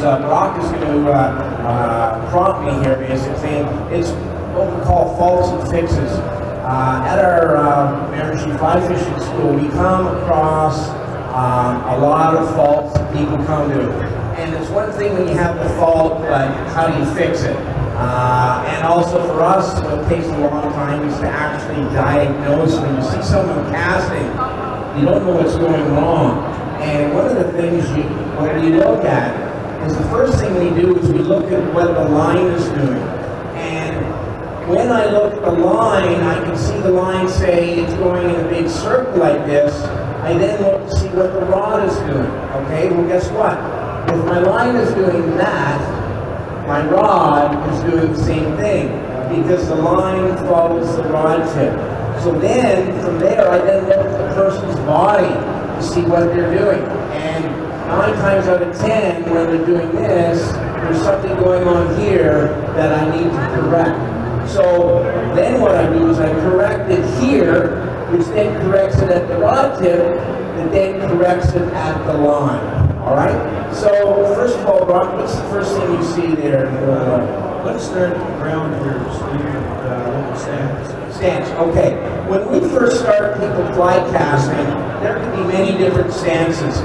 Brock is going to prompt me here, basically. It's what we call faults and fixes. At our Miramichi Fly Fishing School, we come across a lot of faults that people come to. And it's one thing when you have the fault, but how do you fix it? And also for us, what takes a long time is to actually diagnose. When you see someone casting, you don't know what's going wrong. And one of the things what we look at is the first thing we do is we look at what the line is doing. And when I look at the line, I can see the line say it's going in a big circle like this. I then look to see what the rod is doing. Okay, well guess what? If my line is doing that, my rod is doing the same thing because the line follows the rod tip. So then, from there, I then look at the person's body to see what they're doing. And 9 times out of 10, when they're doing this, there's something going on here that I need to correct. So then what I do is I correct it here, which then corrects it at the rod tip, and then corrects it at the line. All right? So first of all, Brock, what's the first thing you see there? Let's start at the ground here, local stance. Stance, okay. When we first start people fly casting, there can be many different stances.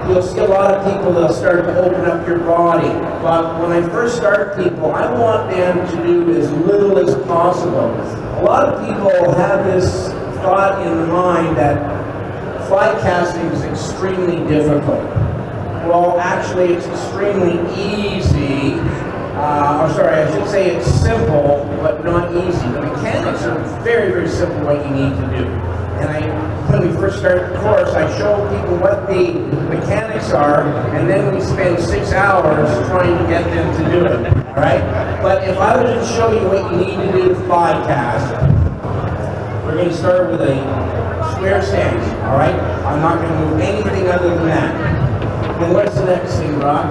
You'll see a lot of people, they'll start to open up your body. But when I first start people, I want them to do as little as possible. A lot of people have this thought in the mind that fly casting is extremely difficult. Well, actually, it's extremely easy. I should say it's simple, but not easy. The mechanics are very, very simple what you need to do. And when we first started the course, I showed people what the mechanics are, and then we spend 6 hours trying to get them to do it. All right? But if I were to show you what you need to do to fly cast, we're going to start with a square stance. All right? I'm not going to move anything other than that. Then what's the next thing, Brock?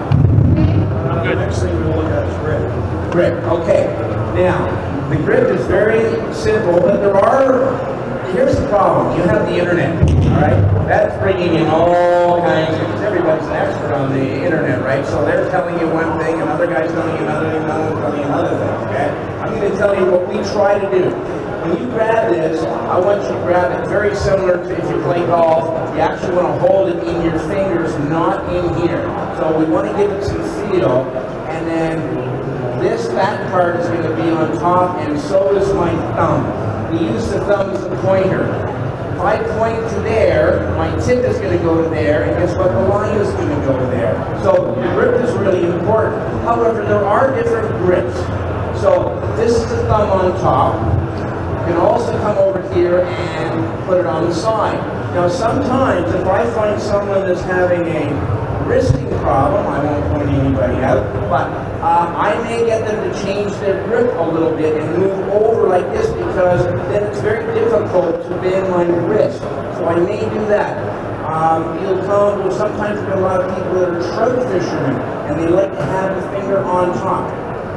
The next thing we'll look at is grip. Grip, okay. Now, the grip is very simple, but here's the problem. You have the internet, all right? That's bringing in all kinds of, because everybody's an expert on the internet, right? So they're telling you one thing, another guy's telling you another thing, another one's telling you another thing, okay? I'm going to tell you what we try to do. When you grab this, I want you to grab it very similar to if you play golf. You actually want to hold it in your fingers, not in here. So we want to give it some feel, and then this back part is going to be on top, and so is my thumb. We use the thumb as a pointer. If I point to there, my tip is going to go to there, and guess what? The line is going to go to there. So the grip is really important. However, there are different grips. So this is the thumb on top. You can also come over here and put it on the side. Now sometimes if I find someone that's having a wristing problem, I won't point anybody out, but I may get them to change their grip a little bit and move over like this because then it's very difficult to bend my wrist. So I may do that. Sometimes there are a lot of people that are trout fishermen and they like to have the finger on top.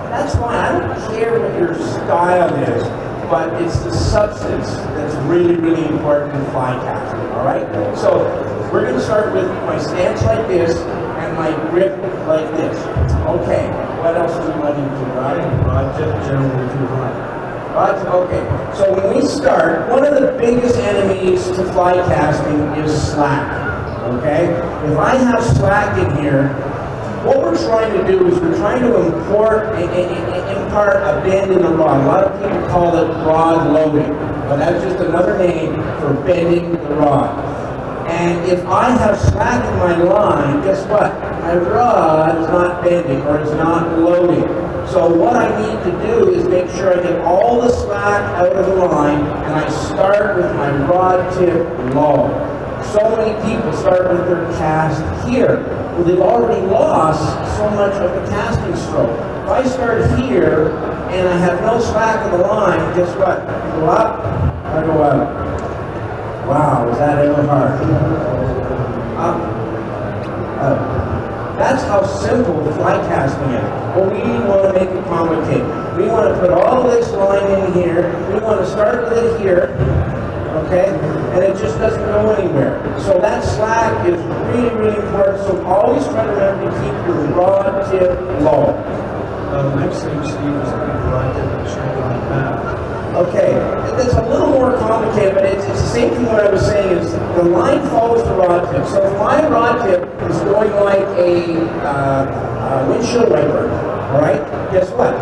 That's fine. I don't care what your style is. But it's the substance that's really, really important in fly casting, all right? So we're going to start with my stance like this and my grip like this. Okay, what else do we want to do, right? Rod tip generally too high. Okay, so when we start, one of the biggest enemies to fly casting is slack, okay? If I have slack in here, what we're trying to do is we're trying to impart a bend in the rod. A lot of people call it rod loading, but that's just another name for bending the rod. And if I have slack in my line, guess what? My rod is not bending or is not loading. So what I need to do is make sure I get all the slack out of the line and I start with my rod tip low. So many people start with their cast here. Well, they've already lost so much of the casting stroke. If I start here and I have no slack in the line, guess what? I go up, I go out. Wow, was that ever hard? Up, out. That's how simple the fly casting is. But we want to make it complicated. We want to put all this line in here. We want to start with it here. Okay? and it just doesn't go anywhere. So that slack is really, really important. So always try to remember to keep your rod tip low. Next thing, Steve, is the rod tip and straight on the path. Okay, it's a little more complicated, but it's the same thing what I was saying is the line follows the rod tip. So if my rod tip is going like a windshield wiper, all right, guess what?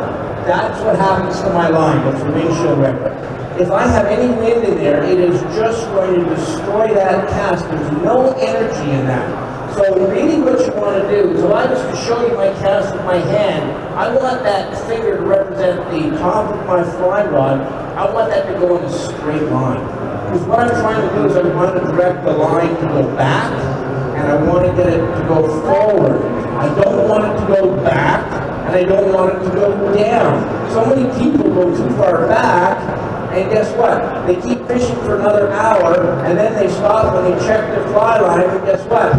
That's what happens to my line, it's a windshield wiper. If I have any wind in there, it is just going to destroy that cast. There's no energy in that. So really what you want to do is, if I was to show you my cast with my hand, I want that finger to represent the top of my fly rod. I want that to go in a straight line. Because what I'm trying to do is I want to direct the line to go back, and I want to get it to go forward. I don't want it to go back, and I don't want it to go down. So many people go too far back, and guess what? They keep fishing for another hour, and then they stop and they check their fly line, and guess what?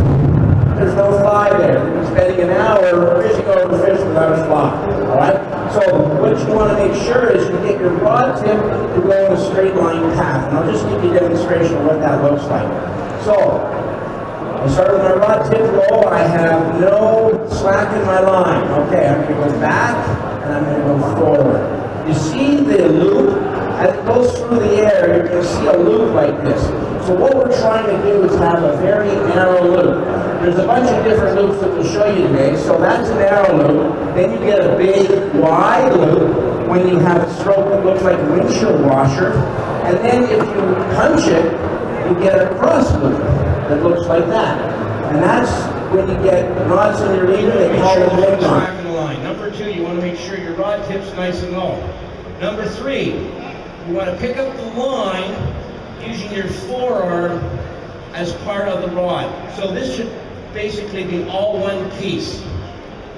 There's no fly there. They're spending an hour fishing over fish without a fly. Alright? So what you want to make sure is you get your rod tip to go in a straight line path. And I'll just give you a demonstration of what that looks like. So I start with my rod tip low. I have no slack in my line. Okay, I'm going to go back and I'm going to go forward. You see the loop? As it goes through the air, you're going to see a loop like this. So what we're trying to do is have a very narrow loop. There's a bunch of different loops that we'll show you today. So that's a narrow loop. Then you get a big wide loop when you have a stroke that looks like a windshield washer. And then if you punch it, you get a cross loop that looks like that. And that's when you get knots in your leader. They call them leg knots. Number 2, you want to make sure your rod tip's nice and low. Number 3, you want to pick up the line using your forearm as part of the rod. So this should basically be all one piece.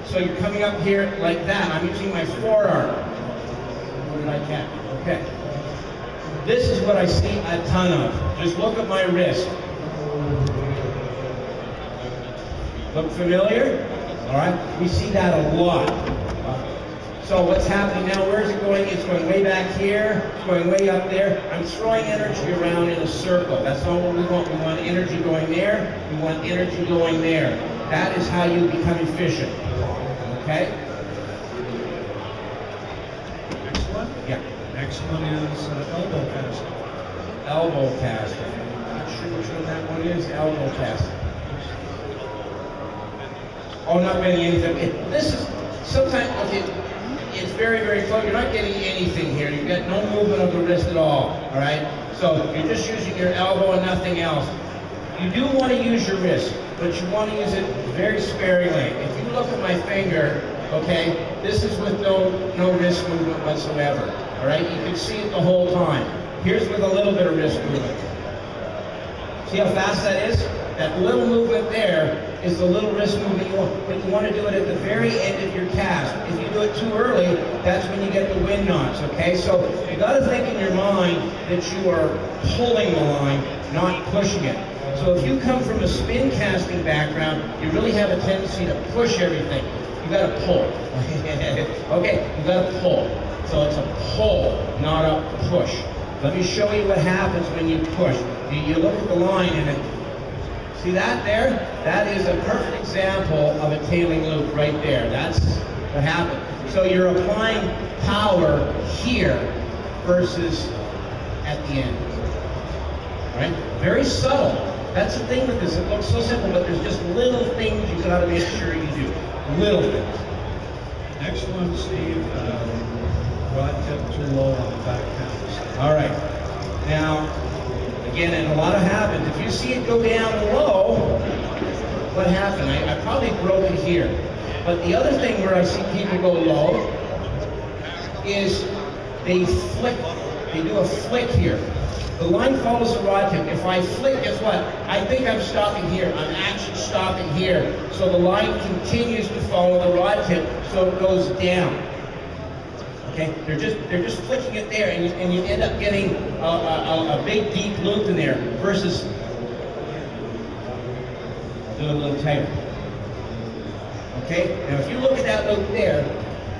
So you're coming up here like that. I'm using my forearm. What did I catch? Okay. This is what I see a ton of. Just look at my wrist. Look familiar? All right. We see that a lot. So what's happening now, where is it going? It's going way back here, it's going way up there. I'm throwing energy around in a circle. That's not what we want. We want energy going there, we want energy going there. That is how you become efficient. Okay? Next one? Yeah. Next one is elbow cast. Elbow cast. I'm not sure which one that one is. Elbow cast. Oh, not getting anything. This is sometimes, okay, it's very, very close. You're not getting anything here. You've got no movement of the wrist at all right? So you're just using your elbow and nothing else. You do want to use your wrist, but you want to use it very sparingly. If you look at my finger, okay, this is with no wrist movement whatsoever, all right? You can see it the whole time. Here's with a little bit of wrist movement. See how fast that is? That little movement there is the little wrist movement you want, but you want to do it at the very end of your cast. If you do it too early, that's when you get the wind knots, okay? So you got to think in your mind that you are pulling the line, not pushing it. So if you come from a spin casting background, you really have a tendency to push everything. You got to pull. Okay, you got to pull. So it's a pull, not a push. Let me show you what happens when you push. You look at the line and it, see that there? That is a perfect example of a tailing loop right there. That's what happened. So you're applying power here versus at the end. All right? Very subtle. That's the thing with this. It looks so simple, but there's just little things you got to make sure you do. Little things. Next one, Steve, rod tip too low on the back cast. All right. Now, again, and a lot of happens. If you see it go down low, what happened? I probably broke it here. But the other thing where I see people go low is they flick. They do a flick here. The line follows the rod tip. If I flick, guess what? I think I'm stopping here. I'm actually stopping here. So the line continues to follow the rod tip, so it goes down. Okay? They're just flicking it there, and you end up getting a big deep loop in there versus do a little tighter. Okay? Now if you look at that loop there,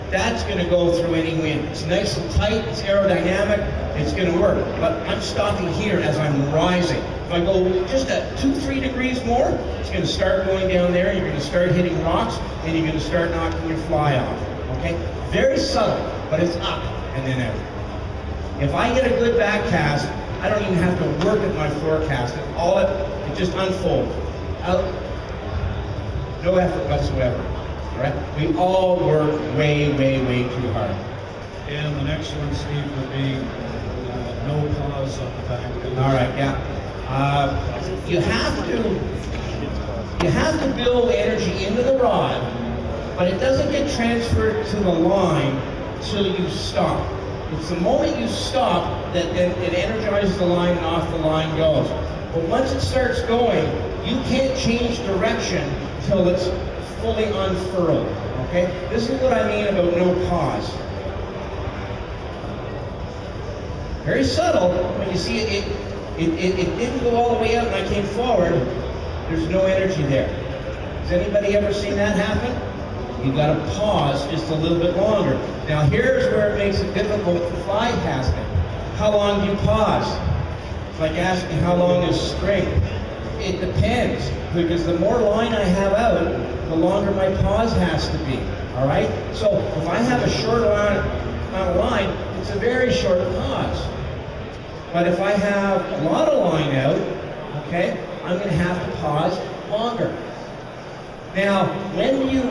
that's going to go through any wind. It's nice and tight, it's aerodynamic, it's going to work. But I'm stopping here as I'm rising. If I go just 2-3 degrees more, it's going to start going down there, you're going to start hitting rocks, and you're going to start knocking your fly off. Okay? Very subtle, but it's up and then out. If I get a good back cast, I don't even have to work at my forecast. It just unfolds. Out. No effort whatsoever. All right? We all work way, way, way too hard. And the next one, Steve, would be no pause on the back. All right, yeah. You have to build energy into the rod, but it doesn't get transferred to the line till you stop. It's the moment you stop that it energizes the line and off the line goes. But once it starts going, you can't change direction till it's fully unfurled. Okay? This is what I mean about no pause. Very subtle. When you see it didn't go all the way out and I came forward. There's no energy there. Has anybody ever seen that happen? You've got to pause just a little bit longer. Now here's where it makes it difficult for fly casting. How long do you pause? It's like asking how long is string. It depends, because the more line I have out, the longer my pause has to be. All right? So if I have a short amount of line, it's a very short pause. But if I have a lot of line out, okay, I'm going to have to pause longer. Now, when you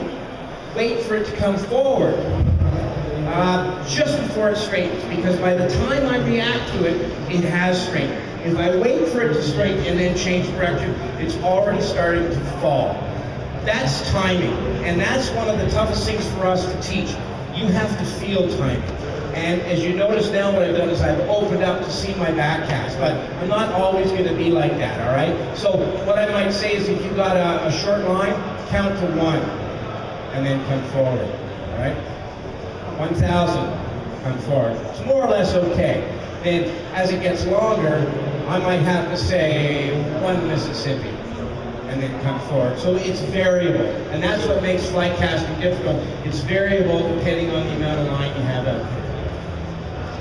wait for it to come forward, just before it straightens, because by the time I react to it, it has straightened. If I wait for it to straighten and then change direction, it's already starting to fall. That's timing, and that's one of the toughest things for us to teach. You have to feel timing. And as you notice now, what I've done is I've opened up to see my back cast, but I'm not always going to be like that, all right? So what I might say is if you've got a short line, count to 1, and then come forward, all right? 1,000, come forward. It's more or less okay. Then as it gets longer, I might have to say 1 Mississippi, and then come forward. So it's variable, and that's what makes fly casting difficult. It's variable depending on the amount of line you have out there.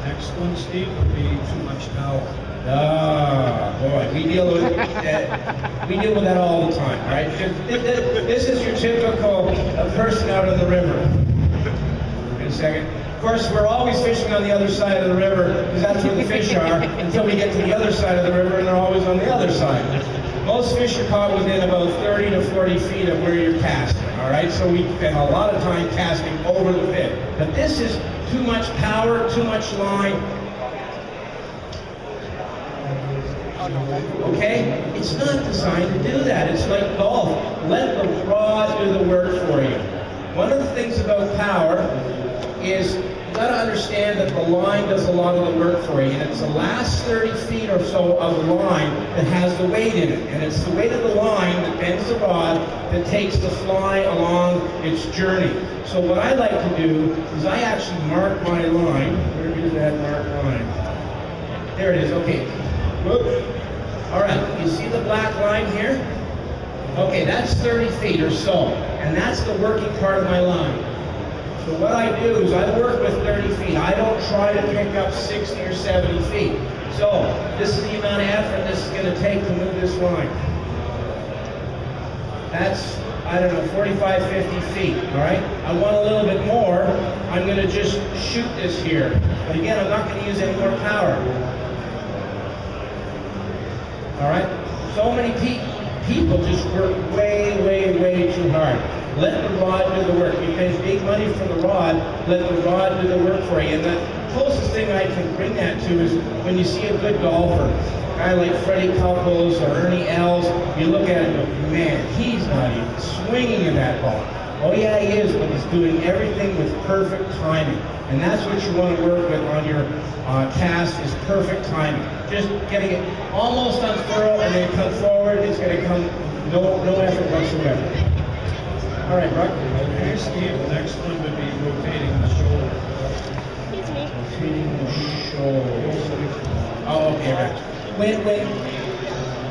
Next one, Steve, would be too much power. Ah, boy, we deal with that all the time, right? This is your typical person out on the river. Wait a second. Of course, we're always fishing on the other side of the river because that's where the fish are until we get to the other side of the river, and they're always on the other side. Most fish are caught within about 30 to 40 feet of where you're casting, all right? So we spend a lot of time casting over the fish. But this is too much power, too much line. Okay? It's not designed to do that. It's like golf. Let the rod do the work for you. One of the things about power is you've got to understand that the line does a lot of the work for you, and it's the last 30 feet or so of the line that has the weight in it, and it's the weight of the line that bends the rod that takes the fly along its journey. So what I like to do is I actually mark my line. Where is that marked line? There it is, okay. Whoop. All right, you see the black line here? Okay, that's 30 feet or so, and that's the working part of my line. So what I do is I work with 30 feet. I don't try to pick up 60 or 70 feet. So this is the amount of effort this is going to take to move this line. That's, I don't know, 45, 50 feet, all right? I want a little bit more. I'm going to just shoot this here. But again, I'm not going to use any more power. All right? So many people just work way, way, way too hard. Let the rod do the work. You pay big money for the rod, let the rod do the work for you. And the closest thing I can bring that to is when you see a good golfer, a guy like Freddie Couples or Ernie Els, you look at him and go, man, he's not even swinging in that ball. Oh yeah, he is, but he's doing everything with perfect timing. And that's what you want to work with on your cast is perfect timing. Just getting it almost unfurled and then come forward, it's going to come no effort whatsoever. All right, Brock. Okay, Steve, the next one would be rotating the shoulder. Rotating the shoulder. Oh, okay, right. When,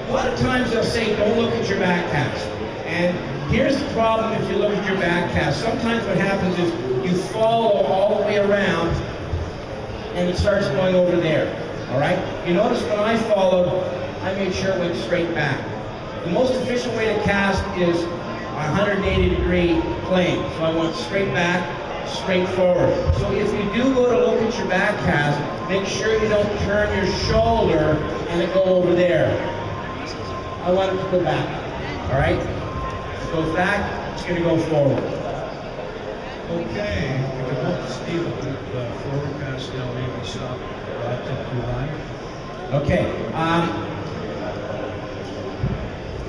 a lot of times they'll say, don't look at your back cast. And here's the problem if you look at your back cast. Sometimes what happens is you follow all the way around and it starts going over there. All right? You notice when I followed, I I made sure it went straight back. The most efficient way to cast is a 180-degree plane. So I want straight back, straight forward. So if you do go to look at your back cast, make sure you don't turn your shoulder and it go over there. I want it to go back, all right? It goes back, it's gonna go forward. Okay, we can help Steve with the forward cast now, maybe stop right up too high. Okay,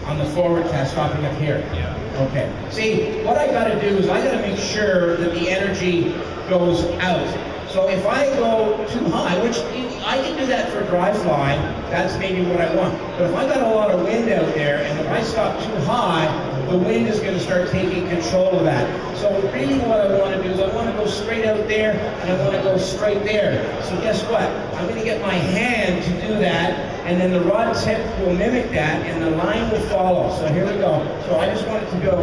on the forward cast, stopping up here. Yeah. Okay. See, what I got to do is I got to make sure that the energy goes out. So if I go too high, which I can do that for dry fly, that's maybe what I want. But if I got a lot of wind out there, and if I stop too high, the wind is going to start taking control of that. So really what I want to do is I want to go straight out there, and I want to go straight there. So guess what? I'm going to get my hand to do that, and then the rod tip will mimic that, and the line will follow. So here we go. So I just want it to go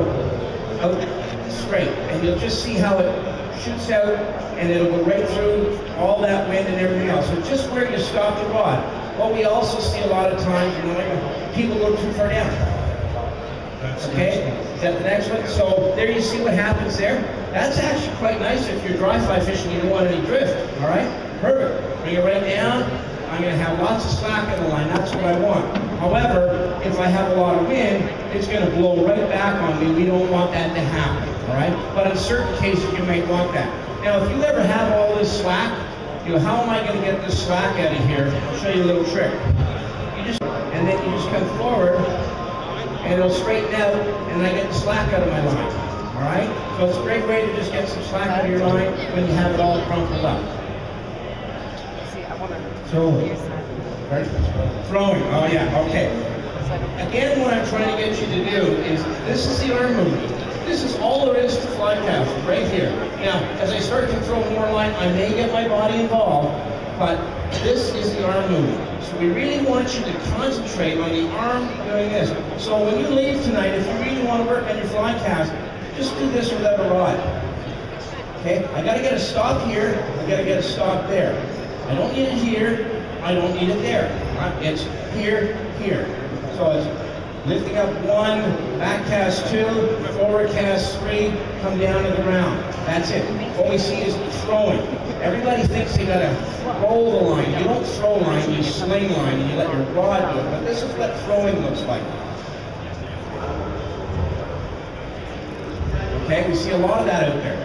out straight, and you'll just see how it shoots out, and it'll go right through all that wind and everything else. So just where you stop the rod. What we also see a lot of times, you know, people go too far down. Okay, is that the next one? So there you see what happens there. That's actually quite nice if you're dry fly fishing and you don't want any drift. All right, perfect. Bring it right down. I'm going to have lots of slack in the line. That's what I want. However, if I have a lot of wind, it's going to blow right back on me. We don't want that to happen. All right, but in certain cases you may want that. Now, if you ever have all this slack, you know, how am I going to get this slack out of here? I'll show you a little trick. And then you just come forward, and it'll straighten out, and I get the slack out of my line. All right? So it's a great way to just get some slack out of your line when you have it all crumpled up. Throwing. Oh yeah. Okay. Again, what I'm trying to get you to do is this is the arm movement. This is all there is to fly casting, right here. Now, as I start to throw more line, I may get my body involved, but this is the arm movement. So we really want you to concentrate on the arm doing this. So when you leave tonight, if you really want to work on your fly cast, just do this without a rod. Okay? I got to get a stop here. I got to get a stop there. I don't need it here. I don't need it there. Right? It's here, here. So it's lifting up 1, back cast 2, forward cast 3, come down to the ground. That's it. What we see is throwing. Everybody thinks they gotta roll the line. You don't throw line, you sling line, and you let your rod do it. But this is what throwing looks like. Okay, we see a lot of that out there.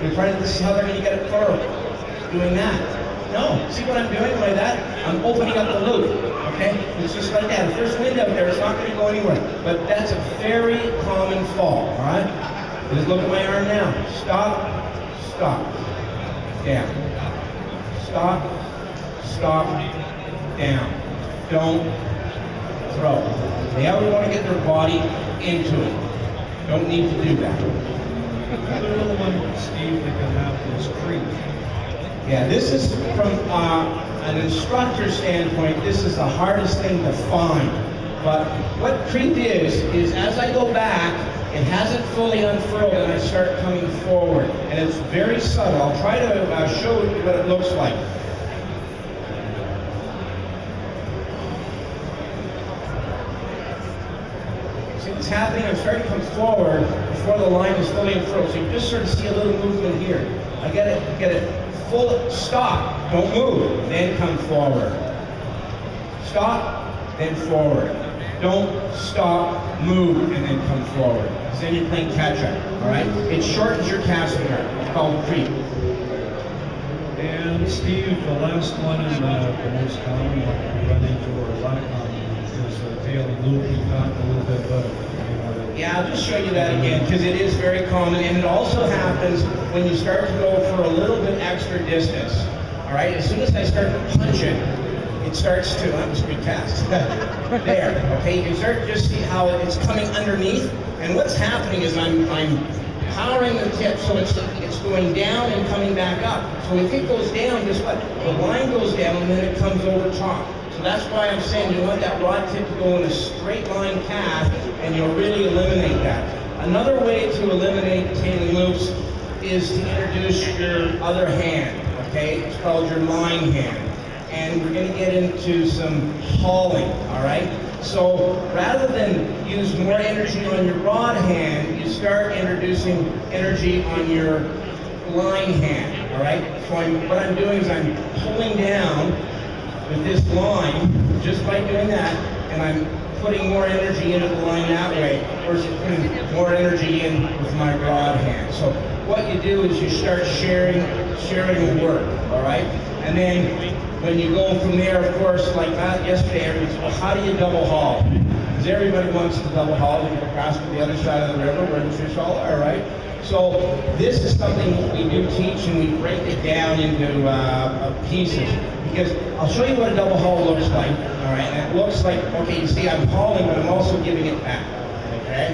We're trying to, this is how they're gonna get it furrowed. Doing that. No, see what I'm doing by that? I'm opening up the loop, okay? It's just like that. If there's wind out there, it's not going to go anywhere. But that's a very common fall, all right? Just look at my arm now. Stop, stop, down. Stop, stop, down. Don't throw. They ever want to get their body into it. Don't need to do that. Another little one, Steve, that can happen is creep. Yeah, this is from an instructor standpoint, this is the hardest thing to find. But what creep is as I go back, it hasn't fully unfurled and I start coming forward. And it's very subtle. I'll try to show you what it looks like. See what's happening? I'm starting to come forward before the line is fully unfurled. So you just sort of see a little movement here. I get it. Full stop, don't move, then come forward. Stop, then forward. Don't stop, move, and then come forward. So then you're playing catch up, all right? It shortens your casting arc. It's called creep. And Steve, the last one and the most common one we run into, or a lot of common, is the tail and loop. We talked a little bit about it. Yeah, I'll just show you that again, because it is very common, and it also happens when you start to go for a little bit extra distance. All right, as soon as I start to punch it, it starts to, that was a good cast. There, okay, you can start to just see how it's coming underneath, and what's happening is I'm powering the tip, so it's going down and coming back up. So if it goes down, guess what? The line goes down and then it comes over top. So that's why I'm saying you want that rod tip to go in a straight line cast, and you'll really eliminate that. Another way to eliminate tailing loops is to introduce your other hand, okay? It's called your line hand. and we're going to get into some hauling, all right? So rather than use more energy on your rod hand, you start introducing energy on your line hand, all right? So what I'm doing is I'm pulling down with this line, just by doing that, and I'm putting more energy into the line that way, versus putting more energy in with my rod hand. So what you do is you start sharing the work, all right? And then when you go from there, of course, like that yesterday, everybody said, well, how do you double haul? Because everybody wants to double haul to get across to the other side of the river where the fish all are, right? So this is something we do teach, and we break it down into pieces. Because I'll show you what a double haul looks like, all right? And it looks like, okay, you see I'm hauling, but I'm also giving it back, okay?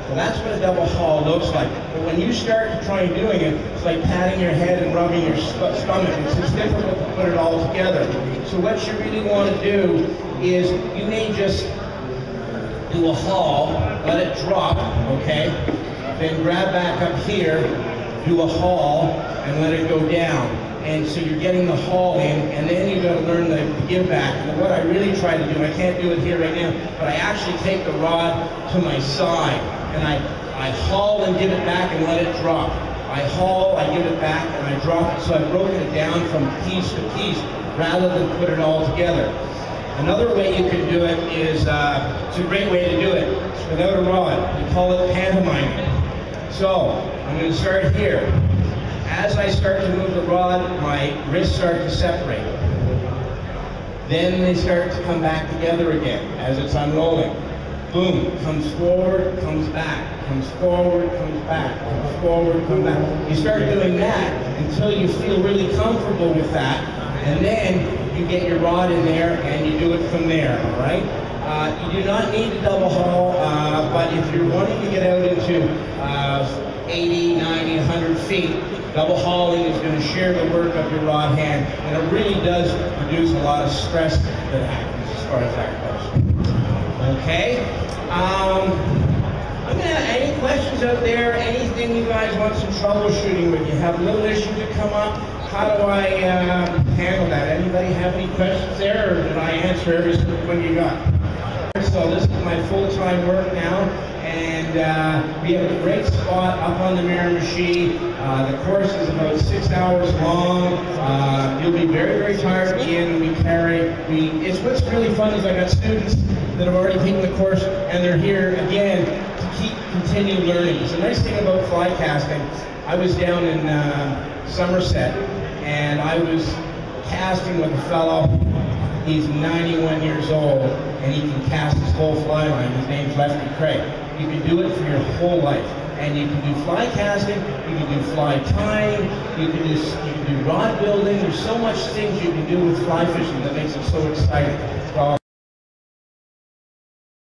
So that's what a double haul looks like. But when you start trying doing it, it's like patting your head and rubbing your stomach. It's difficult to put it all together. So what you really want to do is you may just do a haul, let it drop, okay? Then grab back up here, do a haul, and let it go down. And so you're getting the haul in, and then you've got to learn the give back. And what I really try to do, I can't do it here right now, but I actually take the rod to my side, and I haul and give it back and let it drop. I haul, I give it back, and I drop it. So I've broken it down from piece to piece, rather than put it all together. Another way you can do it is, it's a great way to do it, it's without a rod. We call it pantomiming. So I'm going to start here. As I start to move the rod, my wrists start to separate. Then they start to come back together again as it's unrolling. Boom, comes forward, comes back, comes forward, comes back, comes forward, comes back. You start doing that until you feel really comfortable with that, and then you get your rod in there and you do it from there, all right? You do not need to double haul, but if you're wanting to get out into 80, 90, 100 feet, double hauling is going to share the work of your rod hand, and it really does reduce a lot of stress that happens as far as that goes. Okay? I'm going to have any questions out there, anything you guys want some troubleshooting with. You have little issues that come up, how do I handle that? Anybody have any questions there, or did I answer every single one you got? So this is my full-time work now, and we have a great spot up on the Miramichi. The course is about 6 hours long. You'll be very, very tired again. What's really fun is I got students that have already taken the course, and they're here again to continue learning. It's a nice thing about fly casting. I was down in Somerset, and I was casting with a fellow. He's 91 years old, and he can cast his whole fly line. His name's Lefty Craig. You can do it for your whole life. And you can do fly casting, you can do fly tying, you can do rod building. There's so much things you can do with fly fishing that makes it so exciting.